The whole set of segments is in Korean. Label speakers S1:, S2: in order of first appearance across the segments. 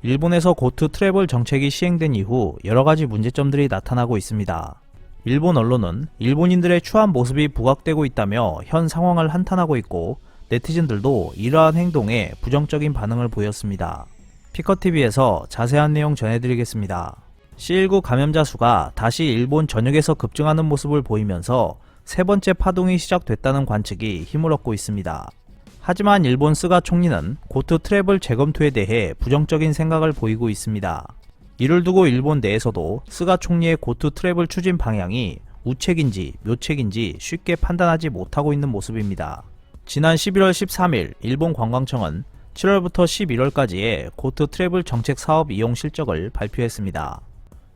S1: 일본에서 고트 트래블 정책이 시행된 이후 여러가지 문제점들이 나타나고 있습니다. 일본 언론은 일본인들의 추한 모습이 부각되고 있다며 현 상황을 한탄하고 있고, 네티즌들도 이러한 행동에 부정적인 반응을 보였습니다. 피커TV에서 자세한 내용 전해드리겠습니다. C19 감염자 수가 다시 일본 전역에서 급증하는 모습을 보이면서 세 번째 파동이 시작됐다는 관측이 힘을 얻고 있습니다. 하지만 일본 스가 총리는 고트 트래블 재검토에 대해 부정적인 생각을 보이고 있습니다. 이를 두고 일본 내에서도 스가 총리의 고트 트래블 추진 방향이 우책인지 묘책인지 쉽게 판단하지 못하고 있는 모습입니다. 지난 11월 13일 일본 관광청은 7월부터 11월까지의 고트 트래블 정책 사업 이용 실적을 발표했습니다.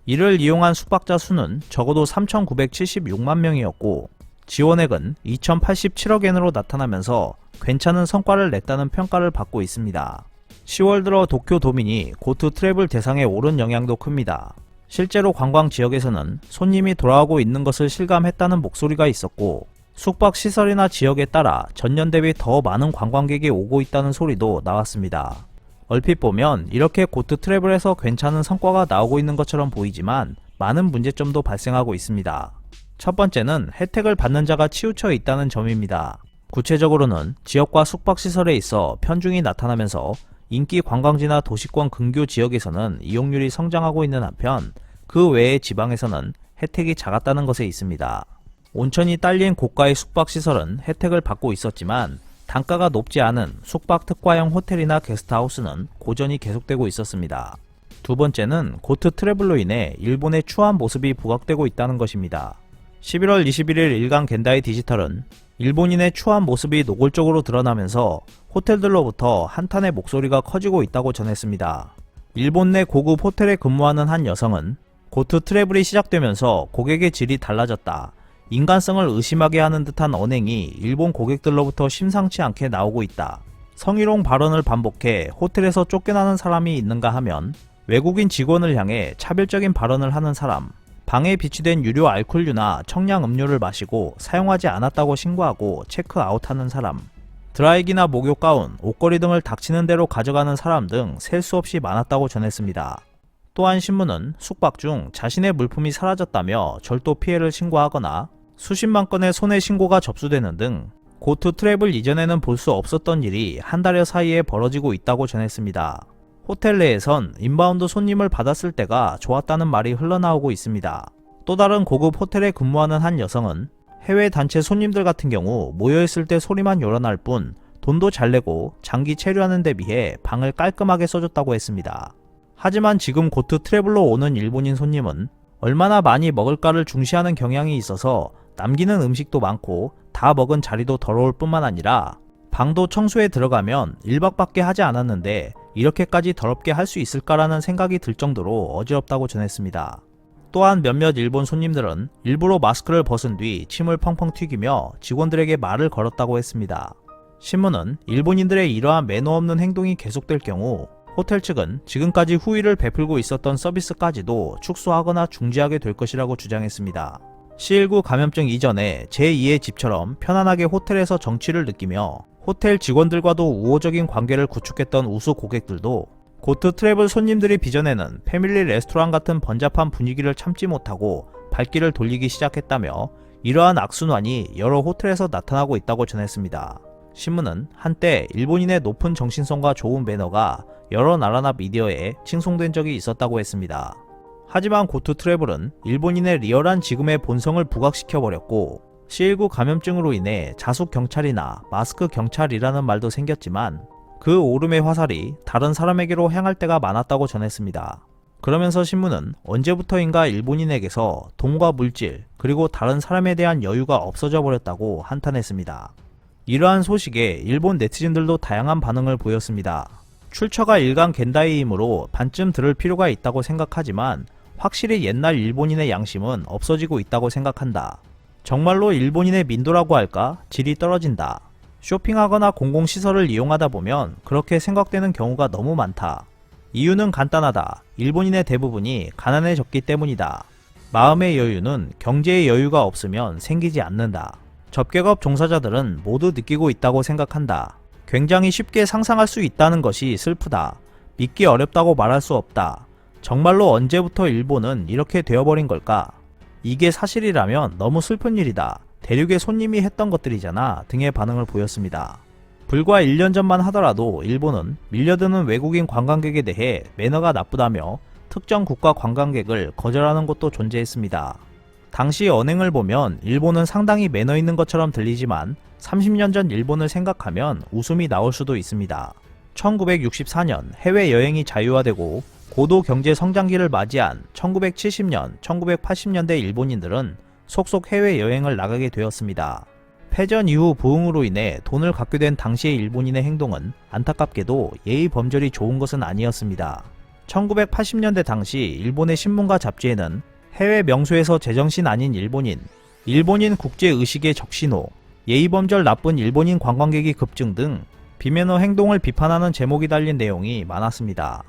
S1: 이를 이용한 숙박자 수는 적어도 3,976만 명이었고, 지원액은 2,087억엔으로 나타나면서 괜찮은 성과를 냈다는 평가를 받고 있습니다. 10월 들어 도쿄 도민이 고트 트래블 대상에 오른 영향도 큽니다. 실제로 관광 지역에서는 손님이 돌아오고 있는 것을 실감했다는 목소리가 있었고, 숙박시설이나 지역에 따라 전년 대비 더 많은 관광객이 오고 있다는 소리도 나왔습니다. 얼핏 보면 이렇게 고트 트래블에서 괜찮은 성과가 나오고 있는 것처럼 보이지만 많은 문제점도 발생하고 있습니다. 첫 번째는 혜택을 받는 자가 치우쳐 있다는 점입니다. 구체적으로는 지역과 숙박시설에 있어 편중이 나타나면서 인기 관광지나 도시권 근교 지역에서는 이용률이 성장하고 있는 한편, 그 외의 지방에서는 혜택이 작았다는 것에 있습니다. 온천이 딸린 고가의 숙박시설은 혜택을 받고 있었지만 단가가 높지 않은 숙박 특화형 호텔이나 게스트하우스는 고전이 계속되고 있었습니다. 두 번째는 고트 트래블로 인해 일본의 추한 모습이 부각되고 있다는 것입니다. 11월 21일 일간 겐다이 디지털은 일본인의 추한 모습이 노골적으로 드러나면서 호텔들로부터 한탄의 목소리가 커지고 있다고 전했습니다. 일본 내 고급 호텔에 근무하는 한 여성은 고트 트래블이 시작되면서 고객의 질이 달라졌다. 인간성을 의심하게 하는 듯한 언행이 일본 고객들로부터 심상치 않게 나오고 있다. 성희롱 발언을 반복해 호텔에서 쫓겨나는 사람이 있는가 하면 외국인 직원을 향해 차별적인 발언을 하는 사람, 방에 비치된 유료 알코올류나 청량 음료를 마시고 사용하지 않았다고 신고하고 체크아웃하는 사람, 드라이기나 목욕 가운, 옷걸이 등을 닥치는 대로 가져가는 사람 등 셀 수 없이 많았다고 전했습니다. 또한 신문은 숙박 중 자신의 물품이 사라졌다며 절도 피해를 신고하거나 수십만 건의 손해 신고가 접수되는 등 고트 트래블 이전에는 볼 수 없었던 일이 한 달여 사이에 벌어지고 있다고 전했습니다. 호텔 내에선 인바운드 손님을 받았을 때가 좋았다는 말이 흘러나오고 있습니다. 또 다른 고급 호텔에 근무하는 한 여성은 해외 단체 손님들 같은 경우 모여있을 때 소리만 요란할 뿐 돈도 잘 내고 장기 체류하는 데 비해 방을 깔끔하게 써줬다고 했습니다. 하지만 지금 고트 트래블로 오는 일본인 손님은 얼마나 많이 먹을까를 중시하는 경향이 있어서 남기는 음식도 많고 다 먹은 자리도 더러울 뿐만 아니라 방도 청소에 들어가면 1박밖에 하지 않았는데 이렇게까지 더럽게 할 수 있을까라는 생각이 들 정도로 어지럽다고 전했습니다. 또한 몇몇 일본 손님들은 일부러 마스크를 벗은 뒤 침을 펑펑 튀기며 직원들에게 말을 걸었다고 했습니다. 신문은 일본인들의 이러한 매너 없는 행동이 계속될 경우 호텔 측은 지금까지 후위를 베풀고 있었던 서비스까지도 축소하거나 중지하게 될 것이라고 주장했습니다. C19 감염증 이전에 제2의 집처럼 편안하게 호텔에서 정취를 느끼며 호텔 직원들과도 우호적인 관계를 구축했던 우수 고객들도 고트 트래블 손님들이 빚어내는 패밀리 레스토랑 같은 번잡한 분위기를 참지 못하고 발길을 돌리기 시작했다며 이러한 악순환이 여러 호텔에서 나타나고 있다고 전했습니다. 신문은 한때 일본인의 높은 정신성과 좋은 매너가 여러 나라나 미디어에 칭송된 적이 있었다고 했습니다. 하지만 고트 트래블은 일본인의 리얼한 지금의 본성을 부각시켜버렸고 C19 감염증으로 인해 자숙 경찰이나 마스크 경찰이라는 말도 생겼지만 그 오름의 화살이 다른 사람에게로 향할 때가 많았다고 전했습니다. 그러면서 신문은 언제부터인가 일본인에게서 돈과 물질 그리고 다른 사람에 대한 여유가 없어져 버렸다고 한탄했습니다. 이러한 소식에 일본 네티즌들도 다양한 반응을 보였습니다. 출처가 일간 겐다이이므로 반쯤 들을 필요가 있다고 생각하지만 확실히 옛날 일본인의 양심은 없어지고 있다고 생각한다. 정말로 일본인의 민도라고 할까? 질이 떨어진다. 쇼핑하거나 공공시설을 이용하다 보면 그렇게 생각되는 경우가 너무 많다. 이유는 간단하다. 일본인의 대부분이 가난해졌기 때문이다. 마음의 여유는 경제의 여유가 없으면 생기지 않는다. 접객업 종사자들은 모두 느끼고 있다고 생각한다. 굉장히 쉽게 상상할 수 있다는 것이 슬프다. 믿기 어렵다고 말할 수 없다. 정말로 언제부터 일본은 이렇게 되어버린 걸까? 이게 사실이라면 너무 슬픈 일이다. 대륙의 손님이 했던 것들이잖아 등의 반응을 보였습니다. 불과 1년 전만 하더라도 일본은 밀려드는 외국인 관광객에 대해 매너가 나쁘다며 특정 국가 관광객을 거절하는 곳도 존재했습니다. 당시 언행을 보면 일본은 상당히 매너 있는 것처럼 들리지만 30년 전 일본을 생각하면 웃음이 나올 수도 있습니다. 1964년 해외여행이 자유화되고 고도 경제 성장기를 맞이한 1970년, 1980년대 일본인들은 속속 해외여행을 나가게 되었습니다. 패전 이후 부흥으로 인해 돈을 갖게 된 당시의 일본인의 행동은 안타깝게도 예의 범절이 좋은 것은 아니었습니다. 1980년대 당시 일본의 신문과 잡지에는 해외 명소에서 제정신 아닌 일본인 국제의식의 적신호, 예의범절 나쁜 일본인 관광객이 급증 등 비매너 행동을 비판하는 제목이 달린 내용이 많았습니다.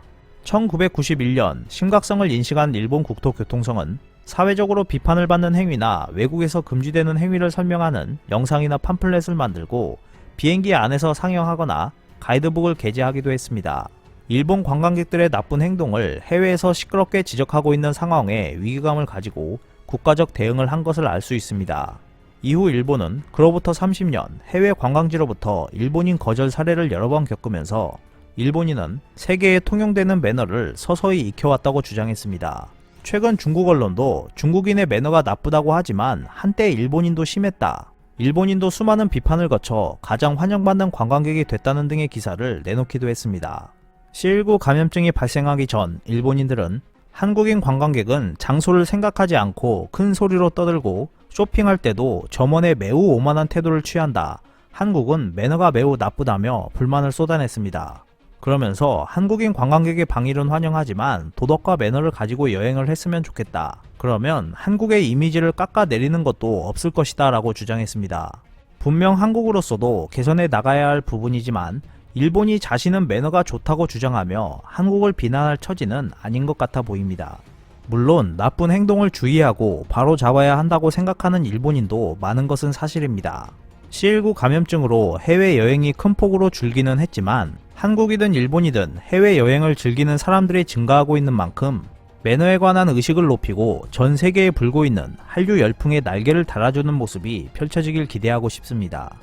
S1: 1991년 심각성을 인식한 일본 국토교통성은 사회적으로 비판을 받는 행위나 외국에서 금지되는 행위를 설명하는 영상이나 팜플렛을 만들고 비행기 안에서 상영하거나 가이드북을 게재하기도 했습니다. 일본 관광객들의 나쁜 행동을 해외에서 시끄럽게 지적하고 있는 상황에 위기감을 가지고 국가적 대응을 한 것을 알 수 있습니다. 이후 일본은 그로부터 30년 해외 관광지로부터 일본인 거절 사례를 여러 번 겪으면서 일본인은 세계에 통용되는 매너를 서서히 익혀왔다고 주장했습니다. 최근 중국 언론도 중국인의 매너가 나쁘다고 하지만 한때 일본인도 심했다. 일본인도 수많은 비판을 거쳐 가장 환영받는 관광객이 됐다는 등의 기사를 내놓기도 했습니다. C19 감염증이 발생하기 전 일본인들은 한국인 관광객은 장소를 생각하지 않고 큰 소리로 떠들고 쇼핑할 때도 점원에 매우 오만한 태도를 취한다. 한국은 매너가 매우 나쁘다며 불만을 쏟아냈습니다. 그러면서 한국인 관광객의 방일은 환영하지만 도덕과 매너를 가지고 여행을 했으면 좋겠다. 그러면 한국의 이미지를 깎아내리는 것도 없을 것이다 라고 주장했습니다. 분명 한국으로서도 개선해 나가야 할 부분이지만 일본이 자신은 매너가 좋다고 주장하며 한국을 비난할 처지는 아닌 것 같아 보입니다. 물론 나쁜 행동을 주의하고 바로 잡아야 한다고 생각하는 일본인도 많은 것은 사실입니다. C19 감염증으로 해외여행이 큰 폭으로 줄기는 했지만 한국이든 일본이든 해외여행을 즐기는 사람들이 증가하고 있는 만큼 매너에 관한 의식을 높이고 전 세계에 불고 있는 한류 열풍의 날개를 달아주는 모습이 펼쳐지길 기대하고 싶습니다.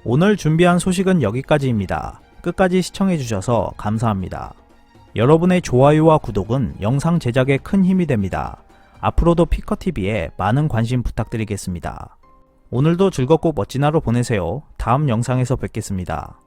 S1: 오늘 준비한 소식은 여기까지입니다. 끝까지 시청해주셔서 감사합니다. 여러분의 좋아요와 구독은 영상 제작에 큰 힘이 됩니다. 앞으로도 피커TV에 많은 관심 부탁드리겠습니다. 오늘도 즐겁고 멋진 하루 보내세요. 다음 영상에서 뵙겠습니다.